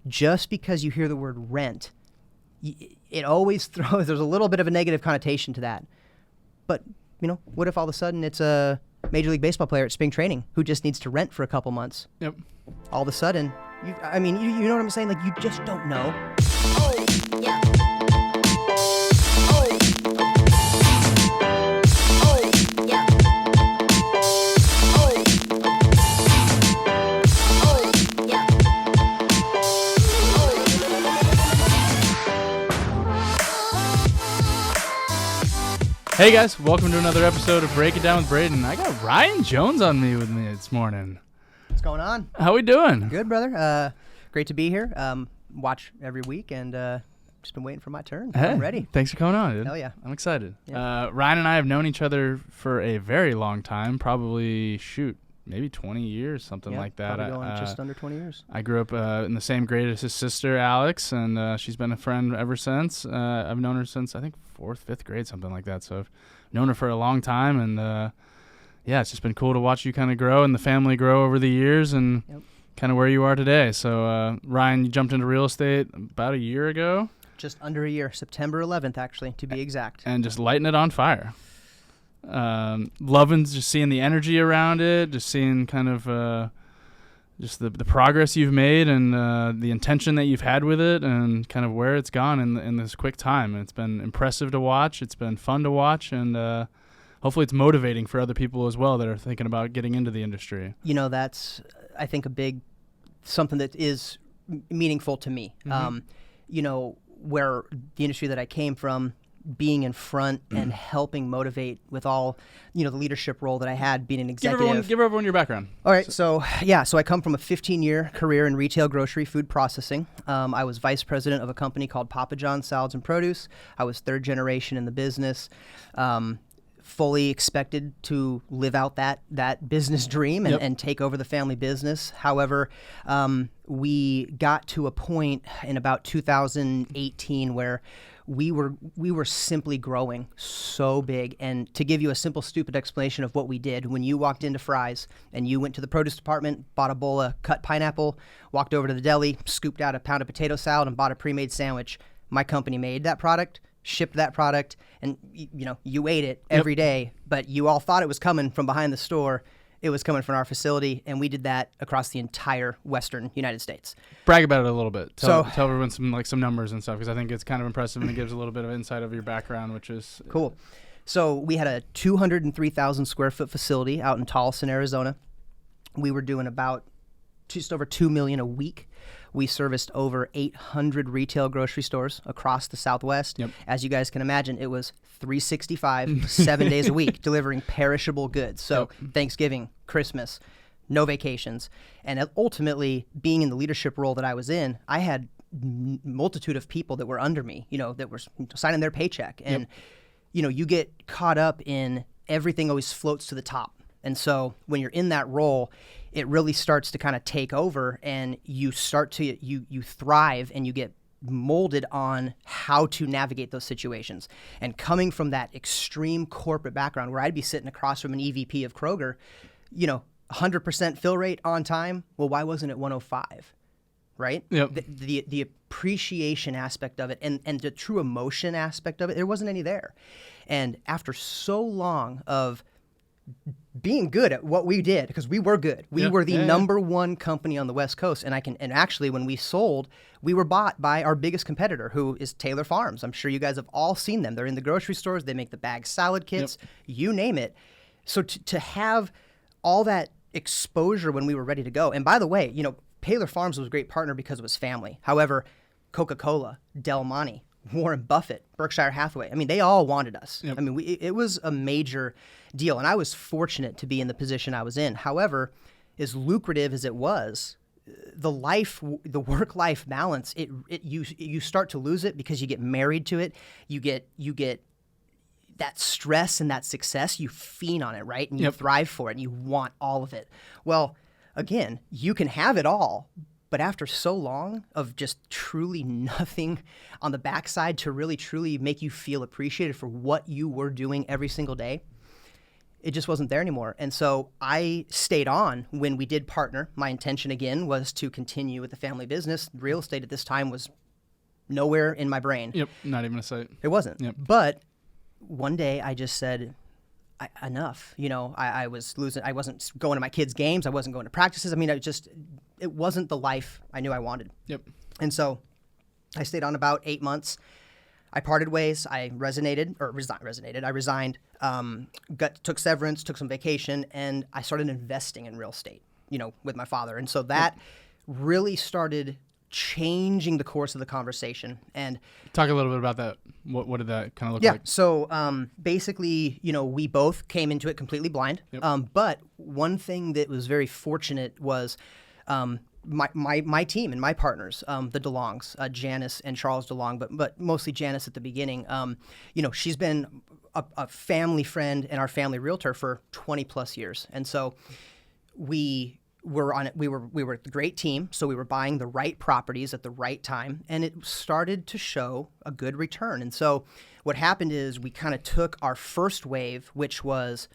just because you hear the word rent, it always there's a little bit of a negative connotation to that. But, what if all of a sudden it's a Major League Baseball player at spring training who just needs to rent for a couple months? Yep. All of a sudden, you know what I'm saying? Like, you just don't know. Oh, yeah. Hey guys, welcome to another episode of Break It Down with Braydon. I got Ryan Jones with me this morning. What's going on? How we doing? Good, brother. Great to be here. Watch every week, and just been waiting for my turn. Hey, I'm ready. Thanks for coming on, dude. Hell yeah. I'm excited. Yeah. Ryan and I have known each other for a very long time, probably, maybe 20 years, something like that. Probably going just under 20 years. I grew up in the same grade as his sister, Alex, and she's been a friend ever since. I've known her since, I think, 4th, 5th grade, something like that. So I've known her for a long time, and it's just been cool to watch you kind of grow and the family grow over the years and kind of where you are today. So, Ryan, you jumped into real estate about a year ago? Just under a year, September 11th, actually, to be exact. And just lighting it on fire. Loving just seeing the energy around it, just seeing kind of just the progress you've made and the intention that you've had with it and kind of where it's gone in this quick time. And it's been impressive to watch. It's been fun to watch, and hopefully it's motivating for other people as well that are thinking about getting into the industry. That's, I think, something that is meaningful to me. Mm-hmm. Where the industry that I came from, being in front and helping motivate with all, the leadership role that I had, being an executive. Give everyone your background. All right. So I come from a 15-year career in retail grocery food processing. I was vice president of a company called Papa John's Salads and Produce. I was third generation in the business. Fully expected to live out that business dream and take over the family business. However, we got to a point in about 2018 where we were simply growing so big. And to give you a simple, stupid explanation of what we did, when you walked into Fry's and you went to the produce department, bought a bowl of cut pineapple, walked over to the deli, scooped out a pound of potato salad, and bought a pre-made sandwich, my company made that product, shipped that product, and you ate it every day, but you all thought it was coming from behind the store. It was coming from our facility, and we did that across the entire Western United States. Brag about it a little bit. Tell everyone some numbers and stuff, because I think it's kind of impressive and it gives a little bit of insight of your background, which is cool. So we had a 203,000 square foot facility out in Tolleson, Arizona. We were doing about just over $2 million a week. We serviced over 800 retail grocery stores across the Southwest. Yep. As you guys can imagine, it was 365, 7 days a week, delivering perishable goods. So Thanksgiving, Christmas, no vacations. And ultimately, being in the leadership role that I was in, I had multitude of people that were under me, that were signing their paycheck. And, you get caught up in everything always floats to the top. And so when you're in that role, it really starts to kind of take over, and you start to you thrive, and you get molded on how to navigate those situations. And coming from that extreme corporate background where I'd be sitting across from an EVP of Kroger, 100% fill rate on time. Well, why wasn't it 105? Right? Yep. The appreciation aspect of it and the true emotion aspect of it, there wasn't any there. And after so long of being good at what we did, because we were good. We were the number one company on the West Coast. And actually when we sold, we were bought by our biggest competitor, who is Taylor Farms. I'm sure you guys have all seen them. They're in the grocery stores. They make the bag salad kits, you name it. So to have all that exposure when we were ready to go. And by the way, Taylor Farms was a great partner because it was family. However, Coca-Cola, Del Monte, Warren Buffett, Berkshire Hathaway, they all wanted us. Yep. It was a major deal, and I was fortunate to be in the position I was in. However, as lucrative as it was, the work-life balance, you start to lose it because you get married to it. You get that stress and that success. You feed on it, right? And you thrive for it, and you want all of it. Well, again, you can have it all, but after so long of just truly nothing on the backside to really truly make you feel appreciated for what you were doing every single day, it just wasn't there anymore. And so I stayed on when we did partner. My intention again was to continue with the family business. Real estate at this time was nowhere in my brain. Yep. Not even a sight. It wasn't. Yep. But one day I just said, enough. I was losing. I wasn't going to my kids' games. I wasn't going to practices. I mean, it wasn't the life I knew I wanted. Yep. And so I stayed on about 8 months. I parted ways. I resigned. I resigned, took severance, took some vacation, and I started investing in real estate, with my father. And so that really started changing the course of the conversation. And talk a little bit about that. What did that kind of look yeah, like? So basically, we both came into it completely blind. Yep. But one thing that was very fortunate was my team and my partners, the DeLongs, Janice and Charles DeLong, but mostly Janice at the beginning. She's been a family friend and our family realtor for 20 plus years. And so we were a great team. So we were buying the right properties at the right time, and it started to show a good return. And so what happened is we kind of took our first wave, which was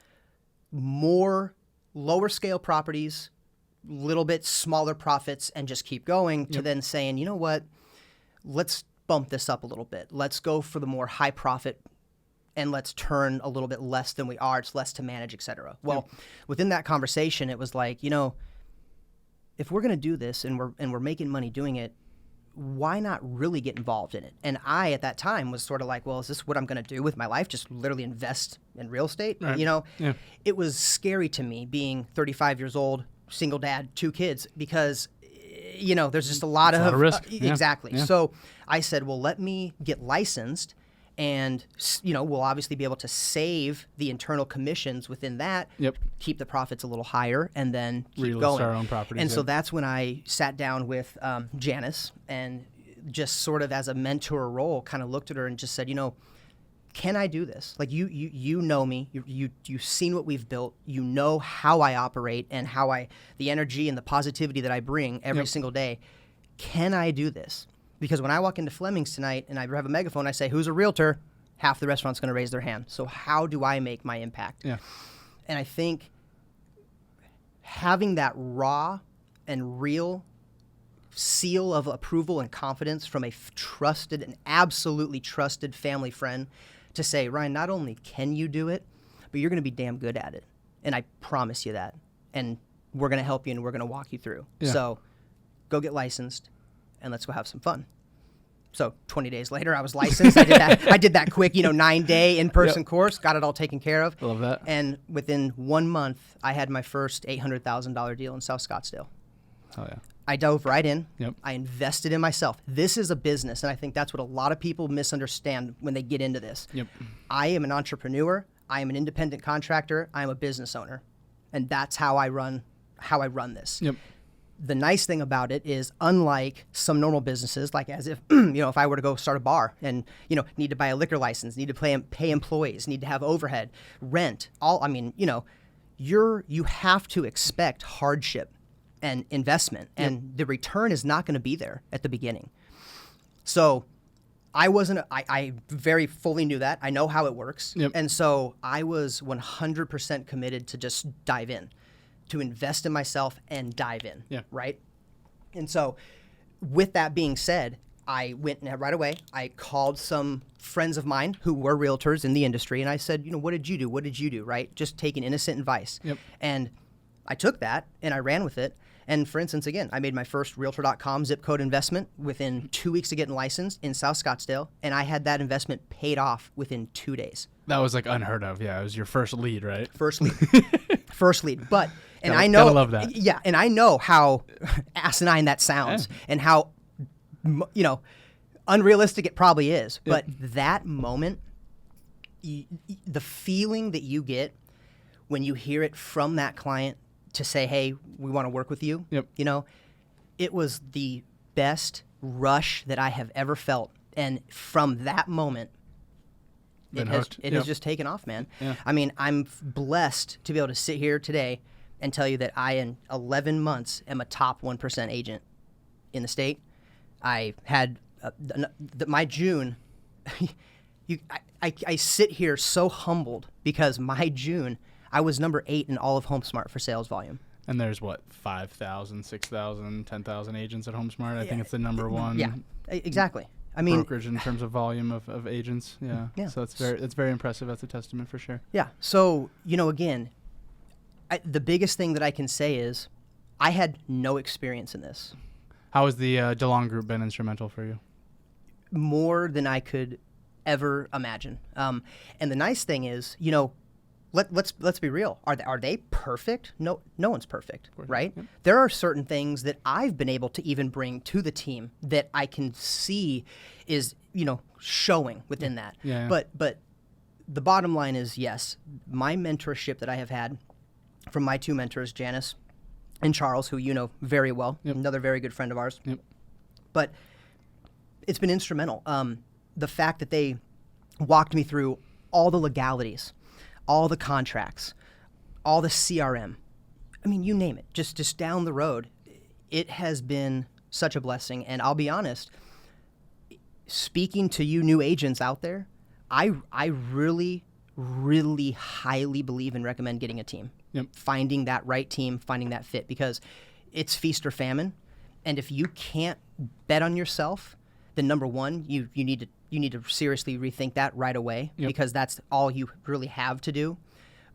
more lower scale properties, little bit smaller profits, and just keep going, to then saying, you know what, let's bump this up a little bit. Let's go for the more high profit, and let's turn a little bit less than we are. It's less to manage, et cetera. Well, within that conversation, it was like, if we're going to do this and we're making money doing it, why not really get involved in it? And I, at that time, was sort of like, well, is this what I'm going to do with my life? Just literally invest in real estate? Right. Yeah. It was scary to me being 35 years old, single dad, 2 kids, because, there's just a lot of risk. Exactly. Yeah. So I said, well, let me get licensed, and, we'll obviously be able to save the internal commissions within that, keep the profits a little higher, and then keep going. Our own properties. And so that's when I sat down with Janice, and just sort of as a mentor role, kind of looked at her and just said, can I do this? Like, you know me, you've seen what we've built, how I operate and the energy and the positivity that I bring every single day. Can I do this? Because when I walk into Fleming's tonight and I have a megaphone, I say, who's a realtor? Half the restaurant's going to raise their hand. So how do I make my impact? Yeah. And I think having that raw and real seal of approval and confidence from a trusted and absolutely trusted family friend to say, Ryan, not only can you do it, but you're going to be damn good at it. And I promise you that. And we're going to help you and we're going to walk you through. Yeah. So go get licensed and let's go have some fun. So 20 days later, I was licensed. I did that quick, 9-day in-person course, got it all taken care of. I love that. And within 1 month, I had my first $800,000 deal in South Scottsdale. Oh, yeah. I dove right in. Yep. I invested in myself. This is a business, and I think that's what a lot of people misunderstand when they get into this. Yep. I am an entrepreneur. I am an independent contractor. I am a business owner, and that's how I run this. Yep. The nice thing about it is, unlike some normal businesses, like as if, if I were to go start a bar and, need to buy a liquor license, need to pay employees, need to have overhead, rent, you have to expect hardship and investment, and the return is not going to be there at the beginning. So I very fully knew that. I know how it works. Yep. And so I was 100% committed to just dive in, to invest in myself and dive in. Yeah. Right. And so with that being said, I went right away. I called some friends of mine who were realtors in the industry, and I said, what did you do? What did you do? Right. Just taking innocent advice. Yep. And I took that and I ran with it. And for instance, again, I made my first Realtor.com zip code investment within 2 weeks of getting licensed in South Scottsdale, and I had that investment paid off within 2 days. That was like unheard of. Yeah, it was your first lead, right? First lead. First lead. But, and gotta, I know. Gotta love that. Yeah, and I know how asinine that sounds and how, unrealistic it probably is. But that moment, the feeling that you get when you hear it from that client to say, hey, we want to work with you, it was the best rush that I have ever felt. And from that moment, it has just taken off, man. Yeah. I mean, I'm blessed to be able to sit here today and tell you that I, in 11 months, am a top 1% agent in the state. I had my June. I sit here so humbled because my June, I was number 8 in all of HomeSmart for sales volume. And there's what, 5,000, 6,000, 10,000 agents at HomeSmart? I think it's the number one. Yeah, exactly. I mean, brokerage in terms of volume of agents. Yeah. Yeah. So it's very impressive. That's a testament for sure. Yeah. So, again, the biggest thing that I can say is I had no experience in this. How has the DeLong Group been instrumental for you? More than I could ever imagine. And the nice thing is, let's be real. Are they perfect? No one's perfect, right? Yep. There are certain things that I've been able to even bring to the team that I can see is, showing within that. Yeah. But the bottom line is, yes, my mentorship that I have had from my 2 mentors, Janice and Charles, who you know very well, another very good friend of ours. Yep. But it's been instrumental. The fact that they walked me through all the legalities, all the contracts, all the CRM. I mean, you name it. Just down the road, it has been such a blessing. And I'll be honest, speaking to you new agents out there, I really, really highly believe and recommend getting a team. Yep. Finding that right team, finding that fit, because it's feast or famine. And if you can't bet on yourself, then number one, you need to seriously rethink that right away, because that's all you really have to do.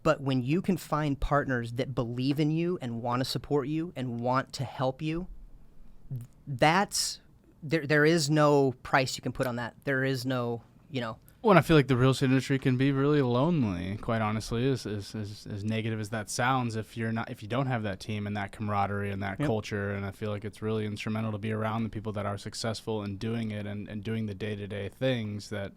But when you can find partners that believe in you and want to support you and want to help you, there is no price you can put on that. There is no, Well, and I feel like the real estate industry can be really lonely, quite honestly, as negative as that sounds, if you don't have that team and that camaraderie and that culture. And I feel like it's really instrumental to be around the people that are successful in doing it and doing the day-to-day things that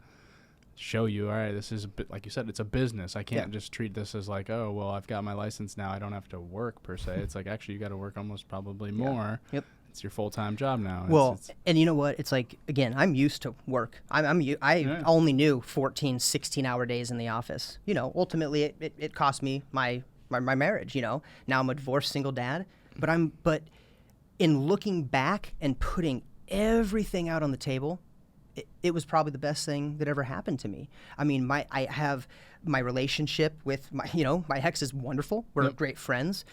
show you, all right, this is, like you said, it's a business. I can't just treat this as like, oh, well, I've got my license now, I don't have to work per se. It's like, actually, you got to work almost probably more. Yep. It's your full-time job now. And you know what? It's like, again, I'm used to work. I only knew 14, 16-hour days in the office. Ultimately, it cost me my marriage, Now I'm a divorced single dad. But in looking back and putting everything out on the table, it was probably the best thing that ever happened to me. I mean, I have my relationship with my ex is wonderful. We're great friends.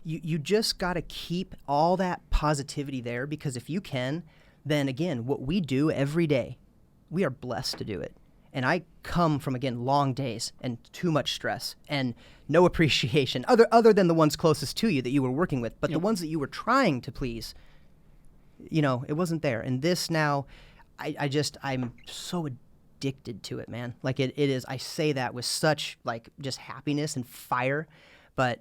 You just got to keep all that positivity there, because if you can, then again, what we do every day, we are blessed to do it. And I come from, again, long days and too much stress and no appreciation other than the ones closest to you that you were working with. But the ones that you were trying to please, it wasn't there. And this now, I'm so addicted to it, man. Like it is, I say that with such like just happiness and fire, but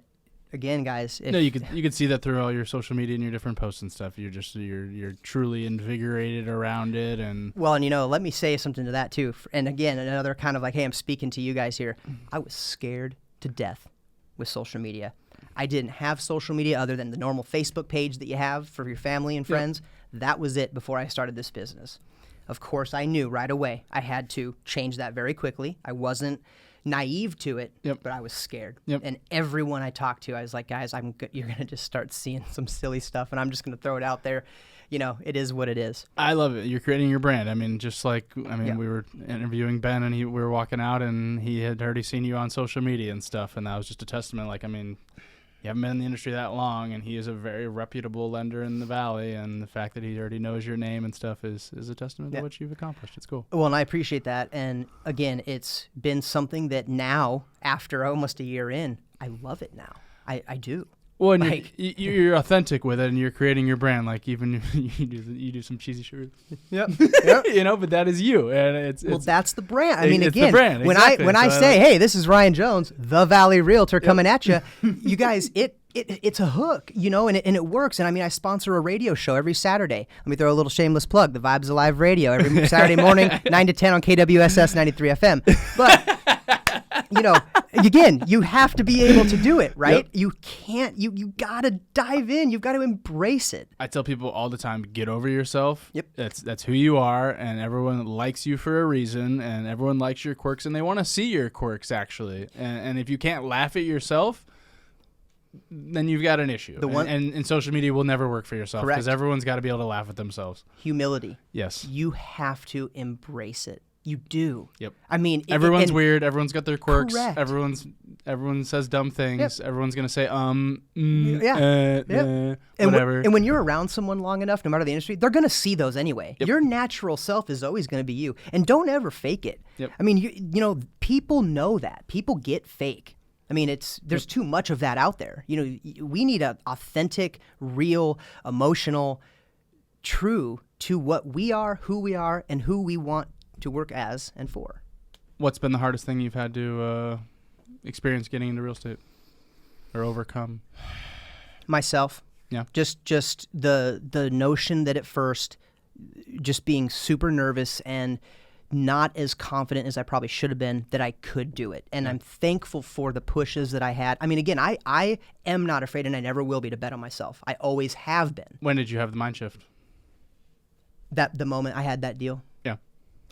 again, guys, you could see that through all your social media and your different posts and stuff. You're truly invigorated around it, and let me say something to that too. And again, another kind of like, hey, I'm speaking to you guys here. I was scared to death with social media. I didn't have social media other than the normal Facebook page that you have for your family and friends. That was it before I started this business. Of course, I knew right away I had to change that very quickly. I wasn't naive to it, but I was scared. And everyone I talked to, I was like, guys, you're going to just start seeing some silly stuff, and I'm just going to throw it out there. It is what it is. I love it. You're creating your brand. I mean, we were interviewing Ben, and we were walking out, and he had already seen you on social media and stuff, and that was just a testament. Like, I mean, you haven't been in the industry that long, and he is a very reputable lender in the Valley, and the fact that he already knows your name and stuff is a testament to what you've accomplished. It's cool. Well, and I appreciate that. And again, it's been something that now, after almost a year in, I love it now. I do. Well, and you're authentic with it, and you're creating your brand. Like even you do some cheesy shirts. Yep. But that is you, and it's that's the brand. I mean, it's again, the brand. Exactly. when I say, hey, this is Ryan Jones, the Valley Realtor, coming at you, you guys, it's a hook, and it works. And I mean, I sponsor a radio show every Saturday. Let me throw a little shameless plug: the Vibes Alive Radio every Saturday morning, 9 to 10 on KWSS 93 FM. But again, you have to be able to do it, right? You can't. You gotta dive in. You've got to embrace it. I tell people all the time: get over yourself. Yep. That's who you are, and everyone likes you for a reason, and everyone likes your quirks, and they want to see your quirks actually. And if you can't laugh at yourself, then you've got an issue. And social media will never work for yourself, because everyone's got to be able to laugh at themselves. Humility. Yes. You have to embrace it. You do. Yep. I mean, Everyone's and- weird. Everyone's got their quirks. Correct. Everyone says dumb things. Yep. Everyone's gonna say Yep. whatever. And when you're around someone long enough, no matter the industry, they're gonna see those anyway. Yep. Your natural self is always gonna be you, and don't ever fake it. Yep. I mean, you know, people know that. People get fake. I mean, there's too much of that out there. You know, we need a authentic, real, emotional, true to what we are, who we are, and who we want to work as and for. What's been the hardest thing you've had to experience getting into real estate or overcome? Myself. Yeah. Just the notion that at first, just being super nervous and not as confident as I probably should have been that I could do it. And I'm thankful for the pushes that I had. I mean, again, I am not afraid, and I never will be, to bet on myself. I always have been. When did you have the mind shift? That the moment I had that deal. Yeah.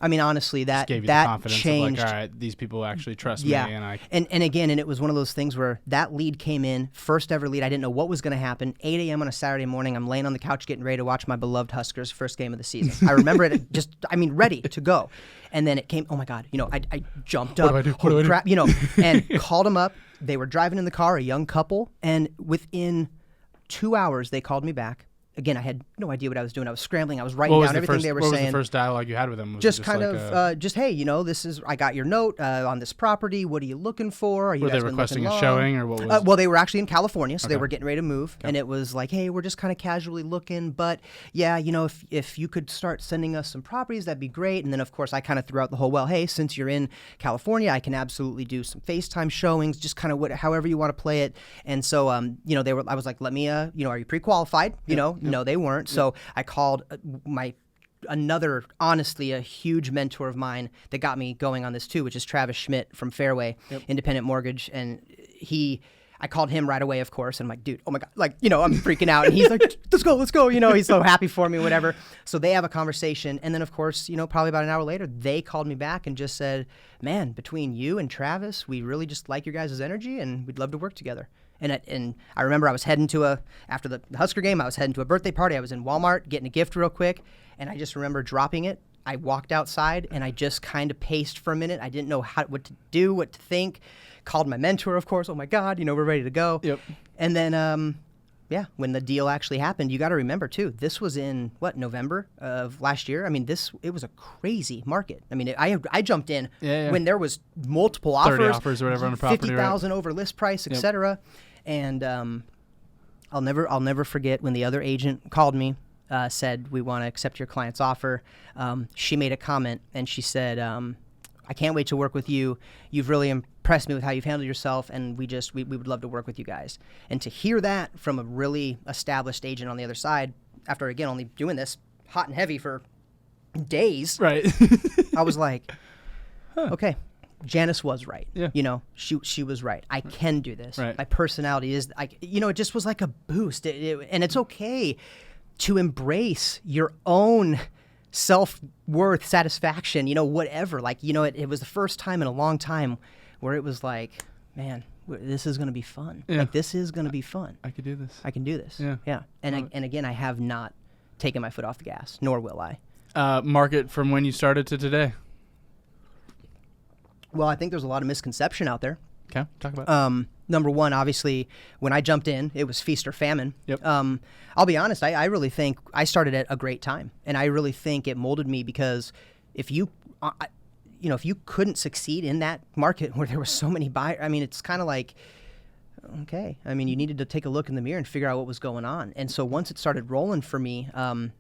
I mean, honestly, that Gave you that the confidence changed. of like, all right, these people actually trust Yeah. me, and I. And again, and it was one of those things where that lead came in, first ever lead. I didn't know what was going to happen. 8 a.m. on a Saturday morning, I'm laying on the couch getting ready to watch my beloved Huskers first game of the season. I remember it ready to go. And then it came, oh my God, you know, I jumped up, What do I do? crap, you know, and called them up. They were driving in the car, a young couple, and within 2 hours, they called me back. Again, I had no idea what I was doing. I was scrambling. I was writing down everything they were What saying. was the first dialogue you had with them? Was it Just kind like of, just, hey, you know, I got your note on this property. What are you looking for? Are you were guys they been requesting looking a long? showing, or what was? Well, they were actually in California, so they Okay. were getting ready to move. And it was like, hey, we're just kind of casually looking. But yeah, you know, if you could start sending us some properties, that'd be great. And then, of course, I kind of threw out the whole, well, hey, since you're in California, I can absolutely do some FaceTime showings, just kind of however you want to play it. And so, you know, I was like, let me, you know, are you pre-qualified? You know, no, they weren't. So I called honestly, a huge mentor of mine that got me going on this too, which is Travis Schmidt from Fairway Independent Mortgage. And I called him right away, of course. And I'm like, dude, oh my God, like, you know, I'm freaking out. And he's like, let's go. You know, he's so happy for me, whatever. So they have a conversation. And then, of course, you know, probably about an hour later, they called me back and just said, man, between you and Travis, we really just like your guys' energy and we'd love to work together. And I remember I was heading after the Husker game, I was heading to a birthday party. I was in Walmart getting a gift real quick. And I just remember dropping it. I walked outside and I just kind of paced for a minute. I didn't know what to do, what to think. Called my mentor, of course. Oh my God, you know, we're ready to go. Yep. And then, when the deal actually happened, you got to remember too, this was in November of last year. I mean, it was a crazy market. I mean, I jumped in when there was multiple 30 offers, offers or whatever on a property, 50,000 over list price, etc. And I'll never forget when the other agent called me, said, we want to accept your client's offer. She made a comment and she said, I can't wait to work with you. You've really impressed me with how you've handled yourself, and we would love to work with you guys. And to hear that from a really established agent on the other side, after, again, only doing this hot and heavy for days, Right. I was like, okay, Janice was right. Yeah. You know, she was right. I can do this. Right. My personality is, you know, it just was like a boost. And it's okay to embrace your own self-worth, satisfaction, you know, whatever. Like, you know, it was the first time in a long time where it was like, man, this is going to be fun. Yeah. Like, this is going to be fun. I could do this. I can do this. Yeah. Yeah. And again, I have not taken my foot off the gas, nor will I. Market from when you started to today. Well, I think there's a lot of misconception out there. Okay, talk about it. Number one, obviously, when I jumped in, it was feast or famine. Yep. I'll be honest, I really think I started at a great time. And I really think it molded me because if you couldn't succeed in that market where there were so many buyers, I mean, it's kind of like, okay. I mean, you needed to take a look in the mirror and figure out what was going on. And so once it started rolling for me,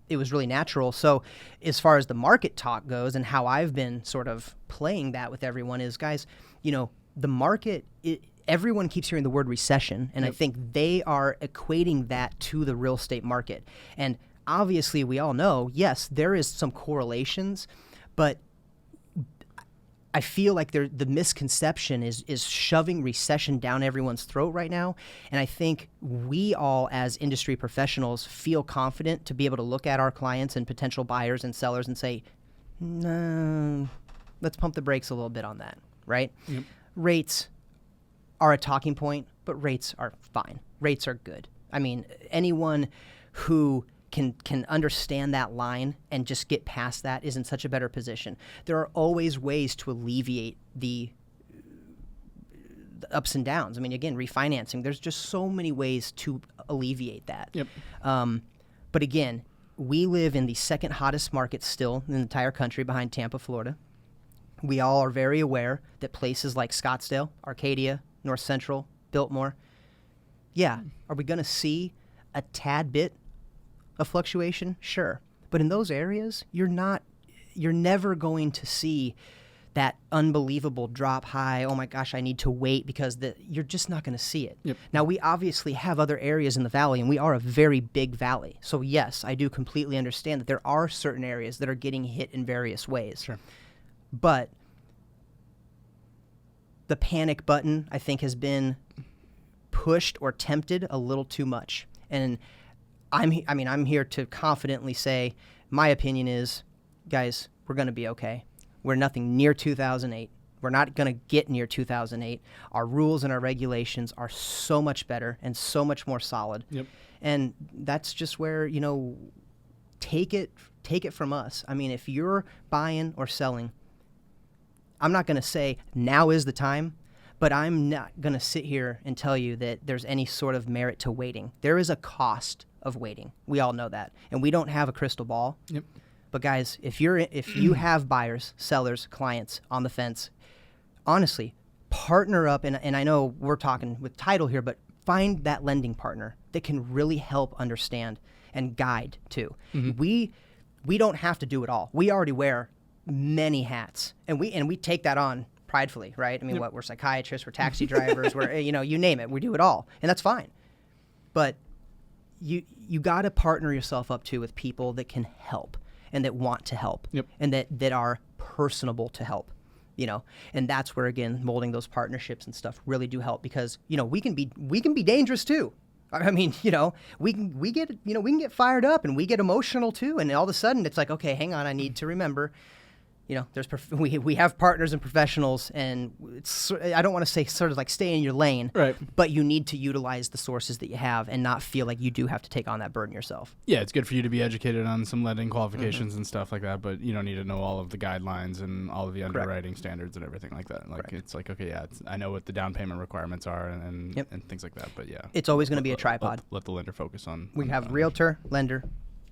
it was really natural. So as far as the market talk goes and how I've been sort of playing that with everyone is, guys, you know, the market, everyone keeps hearing the word recession, and I think they are equating that to the real estate market. And obviously, we all know, yes, there is some correlations, but I feel like the misconception is shoving recession down everyone's throat right now. And I think we all, as industry professionals, feel confident to be able to look at our clients and potential buyers and sellers and say, no, let's pump the brakes a little bit on that, right? Yep. Rates are a talking point, but rates are fine. Rates are good. I mean, anyone who can understand that line and just get past that is in such a better position. There are always ways to alleviate the ups and downs. I mean, again, refinancing, there's just so many ways to alleviate that. Yep. But again, we live in the second hottest market still in the entire country behind Tampa, Florida. We all are very aware that places like Scottsdale, Arcadia, North Central, Biltmore, yeah, are we going to see a tad bit of fluctuation? Sure. But in those areas, you're never going to see that unbelievable drop high, oh my gosh, I need to wait, because you're just not going to see it. Yep. Now, we obviously have other areas in the valley, and we are a very big valley. So yes, I do completely understand that there are certain areas that are getting hit in various ways. Sure. But the panic button, I think, has been pushed or tempted a little too much. And I'm here to confidently say, my opinion is, guys, we're going to be okay. We're nothing near 2008. We're not going to get near 2008. Our rules and our regulations are so much better and so much more solid. Yep. And that's just where, take it from us. I mean, if you're buying or selling, I'm not going to say now is the time, but I'm not going to sit here and tell you that there's any sort of merit to waiting. There is a cost of waiting. We all know that. And we don't have a crystal ball. Yep. But guys, if you have buyers, sellers, clients on the fence, honestly, partner up. And I know we're talking with title here, but find that lending partner that can really help understand and guide too. Mm-hmm. We don't have to do it all. We already wear many hats, and we take that on pridefully, right? I mean, Yep. we're psychiatrists, we're taxi drivers, we're you name it, we do it all, and that's fine. But you got to partner yourself up too with people that can help and that want to help. Yep. And that are personable to help. And that's where, again, molding those partnerships and stuff really do help, because we can be dangerous too. I mean, we can get fired up and we get emotional too, and all of a sudden it's like, okay, hang on, I need to remember, we have partners and professionals, and I don't want to say sort of like stay in your lane, Right. but you need to utilize the sources that you have and not feel like you do have to take on that burden yourself. Yeah, it's good for you to be educated on some lending qualifications and stuff like that, but you don't need to know all of the guidelines and all of the underwriting standards and everything like that. Like, it's like, okay, yeah, I know what the down payment requirements are and things like that, but yeah. It's always going to be a tripod. Let the lender focus on. We have realtor, lender,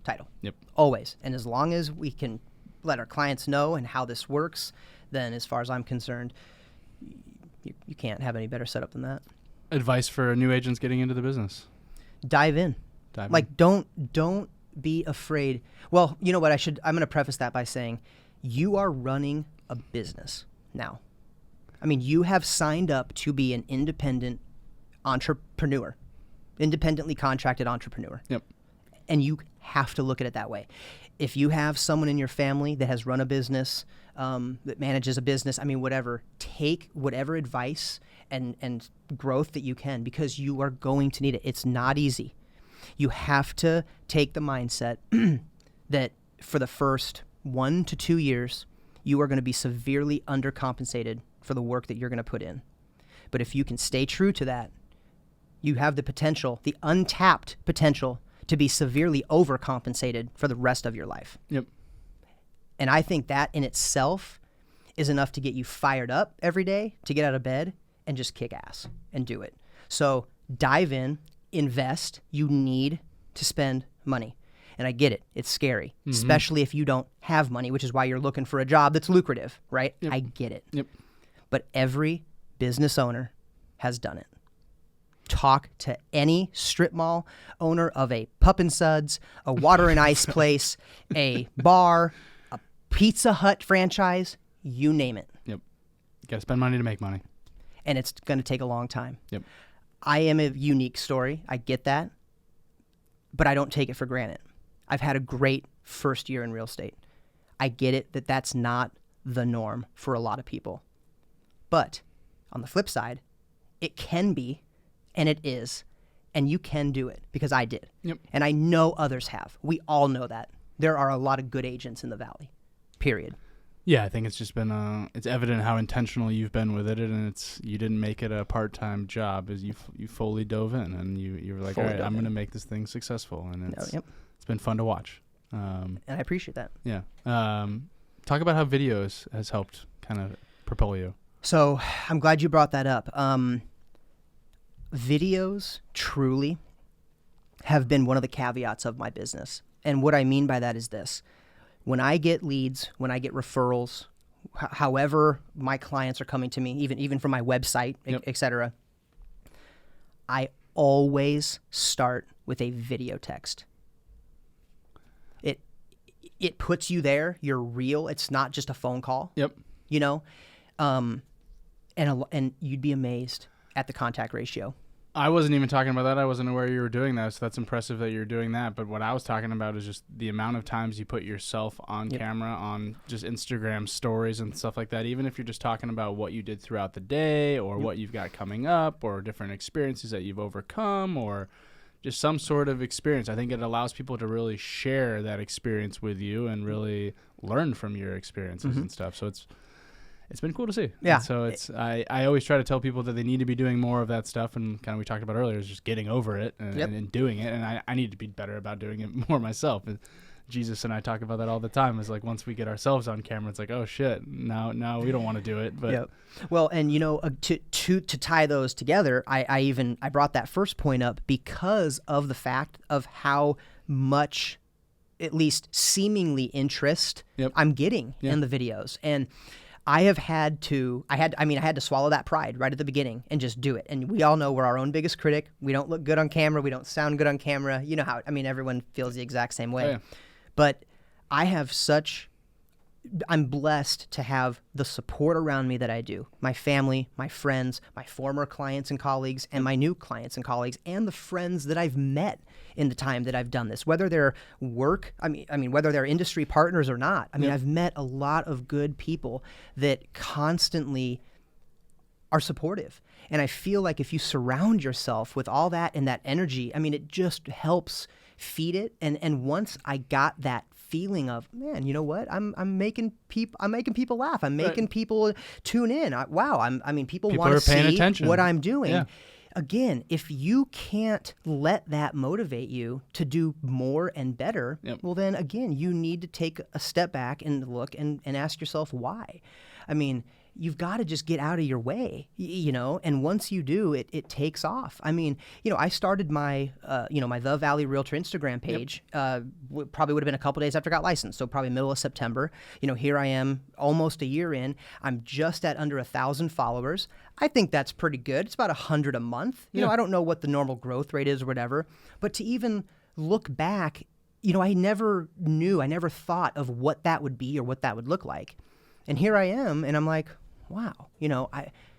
title. Yep. Always. And as long as we can let our clients know and how this works, then as far as I'm concerned, you can't have any better setup than that. Advice for new agents getting into the business. Dive in. Don't be afraid. Well, you know what, I'm going to preface that by saying you are running a business now. I mean, you have signed up to be an independent entrepreneur, independently contracted entrepreneur. Yep. And you have to look at it that way. If you have someone in your family that has run a business, that manages a business, I mean, whatever, take whatever advice and growth that you can, because you are going to need it. It's not easy. You have to take the mindset that for the first 1 to 2 years, you are going to be severely undercompensated for the work that you're going to put in. But if you can stay true to that, you have the potential, the untapped potential, to be severely overcompensated for the rest of your life. Yep. And I think that in itself is enough to get you fired up every day to get out of bed and just kick ass and do it. So dive in, invest. You need to spend money. And I get it. It's scary, especially if you don't have money, which is why you're looking for a job that's lucrative, right? Yep. I get it. Yep. But every business owner has done it. Talk to any strip mall owner of a Pup and Suds, a water and ice place, a bar, a Pizza Hut franchise, you name it. Yep. You got to spend money to make money. And it's going to take a long time. Yep. I am a unique story. I get that. But I don't take it for granted. I've had a great first year in real estate. I get it that that's not the norm for a lot of people. But on the flip side, it can be. And it is, and you can do it, because I did. Yep. And I know others have. We all know that. There are a lot of good agents in the Valley, period. Yeah, I think it's just been it's evident how intentional you've been with it, and you didn't make it a part-time job, as you fully dove in, and you were like, Fully all right, I'm dove going to in. make this thing successful, and it's it's been fun to watch. And I appreciate that. Yeah. Talk about how videos has helped kind of propel you. So I'm glad you brought that up. Videos truly have been one of the caveats of my business. And what I mean by that is this. When I get leads, when I get referrals, however my clients are coming to me, even from my website, et cetera, I always start with a video text. It puts you there. You're real. It's not just a phone call. Yep. You know, and you'd be amazed at the contact ratio. I wasn't even talking about that. I wasn't aware you were doing that, so that's impressive that you're doing that. But what I was talking about is just the amount of times you put yourself on camera on just Instagram stories and stuff like that, even if you're just talking about what you did throughout the day or what you've got coming up or different experiences that you've overcome or just some sort of experience. I think it allows people to really share that experience with you and really learn from your experiences and stuff. So it's been cool to see. Yeah. And so I always try to tell people that they need to be doing more of that stuff, and kind of we talked about earlier is just getting over it and doing it. And I need to be better about doing it more myself. And Jesus and I talk about that all the time. It's like once we get ourselves on camera, it's like, oh shit, now we don't want to do it. But well, and you know, to tie those together, I brought that first point up because of the fact of how much, at least seemingly, interest I'm getting in the videos. And I had to swallow that pride right at the beginning and just do it. And we all know we're our own biggest critic. We don't look good on camera. We don't sound good on camera. You know how, everyone feels the exact same way. Oh, yeah. But I'm blessed to have the support around me that I do. My family, my friends, my former clients and colleagues, and my new clients and colleagues, and the friends that I've met in the time that I've done this, whether they're whether they're industry partners or not. I've met a lot of good people that constantly are supportive. And I feel like if you surround yourself with all that and that energy, it just helps feed it. And once I got that feeling of, man, you know what? I'm making people laugh. I'm making people tune in. People want to see attention. What I'm doing. Yeah. Again, if you can't let that motivate you to do more and better, well, then again, you need to take a step back and look and ask yourself why. You've got to just get out of your way, and once you do, it takes off. I started my The Valley Realtor Instagram page, probably would have been a couple days after I got licensed, so probably middle of September. Here I am almost a year in. I'm just at under 1,000 followers. I think that's pretty good. It's about 100 a month. I don't know what the normal growth rate is or whatever, but to even look back, I never thought of what that would be or what that would look like. And here I am, and I'm like, wow,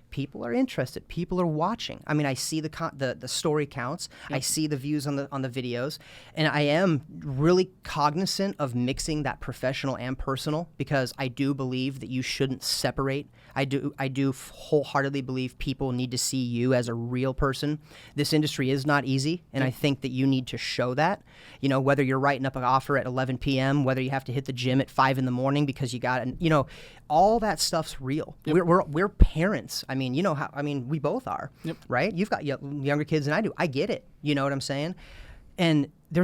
people are interested. People are watching. I see the story counts. I see the views on the videos, and I am really cognizant of mixing that professional and personal because I do believe that you shouldn't separate. I do wholeheartedly believe people need to see you as a real person. This industry is not easy, and I think that you need to show that. Whether you're writing up an offer at 11 p.m., whether you have to hit the gym at 5 in the morning because you got, all that stuff's real. Yep. We're parents. We both are, right? You've got younger kids than I do. I get it. You know what I'm saying? And you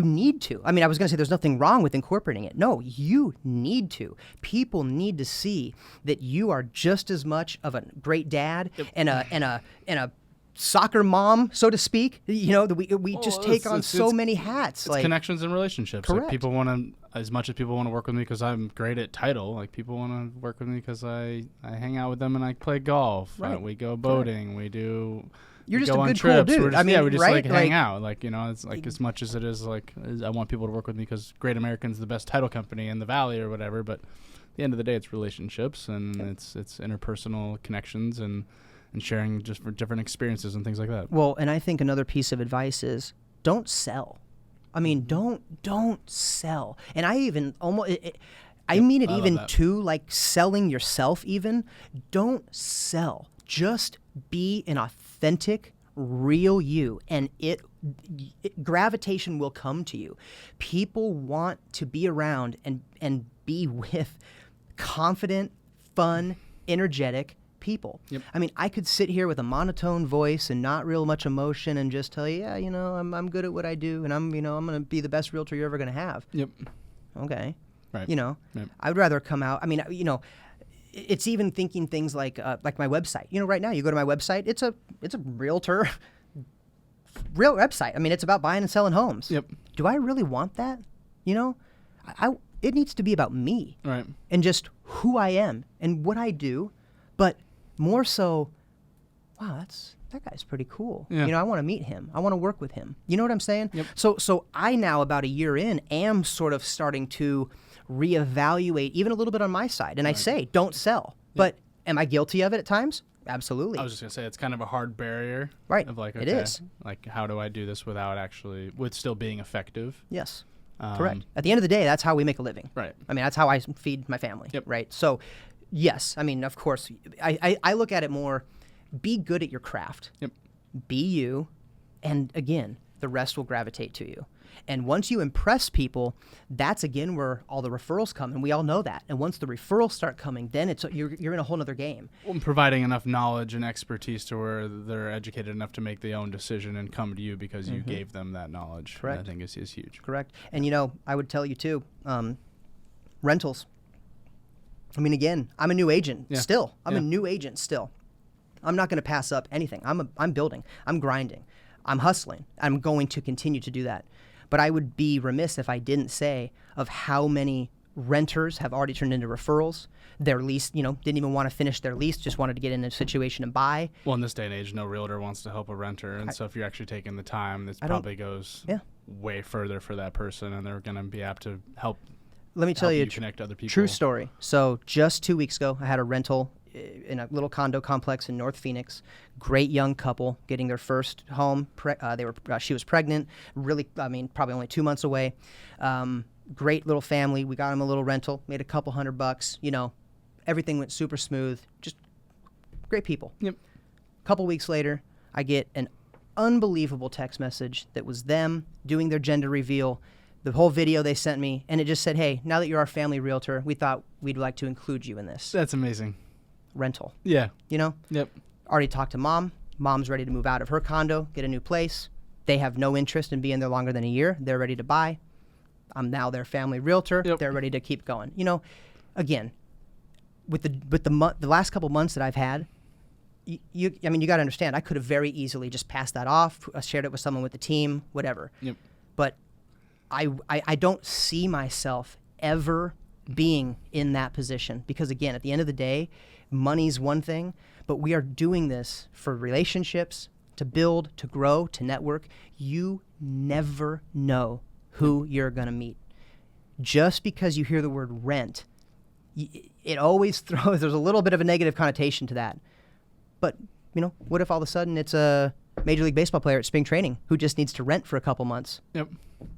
need to. I was going to say there's nothing wrong with incorporating it. No, you need to. People need to see that you are just as much of a great dad and a soccer mom, so to speak. We just take on so many hats. It's connections and relationships. Correct. Like people want to, as much as people want to work with me because I'm great at title, like people want to work with me because I hang out with them and I play golf. Right. We go boating. Correct. You're just go a on good, trips. cool dude. We just right? hang out. It's like as much as it is like I want people to work with me because Great American's the best title company in the Valley or whatever. But at the end of the day, it's relationships and it's interpersonal connections and sharing just for different experiences and things like that. Well, and I think another piece of advice is don't sell. Don't sell. And I even I mean it even too, like selling yourself even. Don't sell. Just be an authentic, real you, and gravitation will come to you. People want to be around and be with confident, fun, energetic, people. Yep. I mean, I could sit here with a monotone voice and not real much emotion and just tell you, yeah, I'm good at what I do, and I'm going to be the best realtor you're ever going to have. Yep. Okay. Right. Yep. I would rather come out. I mean, it's even thinking things like my website. Right now you go to my website, it's a realtor real website. I mean, it's about buying and selling homes. Yep. Do I really want that? It needs to be about me. Right. And just who I am and what I do, but more so, wow, that guy's pretty cool. Yeah. I want to meet him. I want to work with him. You know what I'm saying? Yep. So I now, about a year in, am sort of starting to reevaluate even a little bit on my side. And I say, don't sell. Yep. But am I guilty of it at times? Absolutely. I was just going to say, it's kind of a hard barrier. Right. Of like, okay, it is. Like, how do I do this with still being effective? Yes. Correct. At the end of the day, that's how we make a living. Right. I mean, that's how I feed my family. Yep. Right. So, yes. I mean, of course, I look at it more, be good at your craft. Yep. Be you. And again, the rest will gravitate to you. And once you impress people, that's again where all the referrals come, and we all know that. And once the referrals start coming, then you're in a whole other game. Well, providing enough knowledge and expertise to where they're educated enough to make their own decision and come to you because you gave them that knowledge. Correct. I think is huge. Correct. And I would tell you too, rentals. I mean, again, I'm a new agent still. I'm a new agent still. I'm not going to pass up anything. I'm building. I'm grinding. I'm hustling. I'm going to continue to do that. But I would be remiss if I didn't say of how many renters have already turned into referrals. Their lease, didn't even want to finish their lease, just wanted to get in a situation and buy. Well, in this day and age, no realtor wants to help a renter. And so if you're actually taking the time, this probably goes way further for that person, and they're going to be apt to help. Let me tell you, connect other people. True story. So just 2 weeks ago, I had a rental in a little condo complex in North Phoenix. Great young couple getting their first home. She was pregnant. Really, probably only 2 months away. Great little family. We got them a little rental. Made a couple $100. Everything went super smooth. Just great people. Yep. A couple weeks later, I get an unbelievable text message that was them doing their gender reveal. The whole video they sent me, and it just said, "Hey, now that you're our family realtor, we thought we'd like to include you in this." That's amazing. Rental. Yeah. Yep. Already talked to mom. Mom's ready to move out of her condo, get a new place. They have no interest in being there longer than a year. They're ready to buy. I'm now their family realtor. Yep. They're ready to keep going. Again, with the last couple months that I've had, you got to understand, I could have very easily just passed that off, shared it with someone with the team, whatever. Yep. But I don't see myself ever being in that position because, again, at the end of the day, money's one thing, but we are doing this for relationships, to build, to grow, to network. You never know who you're going to meet. Just because you hear the word rent, it always there's a little bit of a negative connotation to that. But, what if all of a sudden it's a Major League Baseball player at spring training who just needs to rent for a couple months? Yep.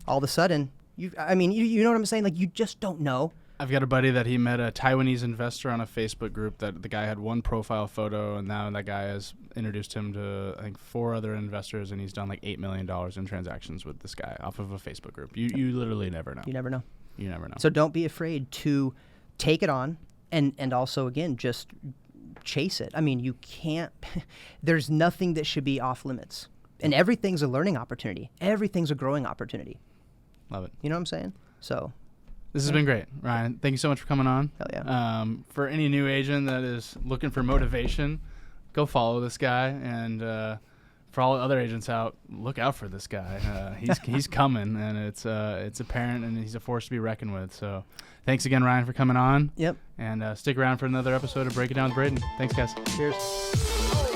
All of a sudden, you know what I'm saying? Like, you just don't know. I've got a buddy that he met a Taiwanese investor on a Facebook group that the guy had one profile photo, and now that guy has introduced him to, I think, 4 other investors, and he's done like $8 million in transactions with this guy off of a Facebook group. You literally never know. You never know. You never know. So don't be afraid to take it on and also, again, just chase it. I mean, you can't, there's nothing that should be off limits. And everything's a learning opportunity. Everything's a growing opportunity. Love it. You know what I'm saying? So this has been great, Ryan. Thank you so much for coming on. Hell yeah. For any new agent that is looking for motivation, go follow this guy. And for all the other agents out, look out for this guy. He's coming, and it's apparent, and he's a force to be reckoned with. So thanks again, Ryan, for coming on. Yep. And stick around for another episode of Break It Down with Braydon. Thanks, guys. Cheers.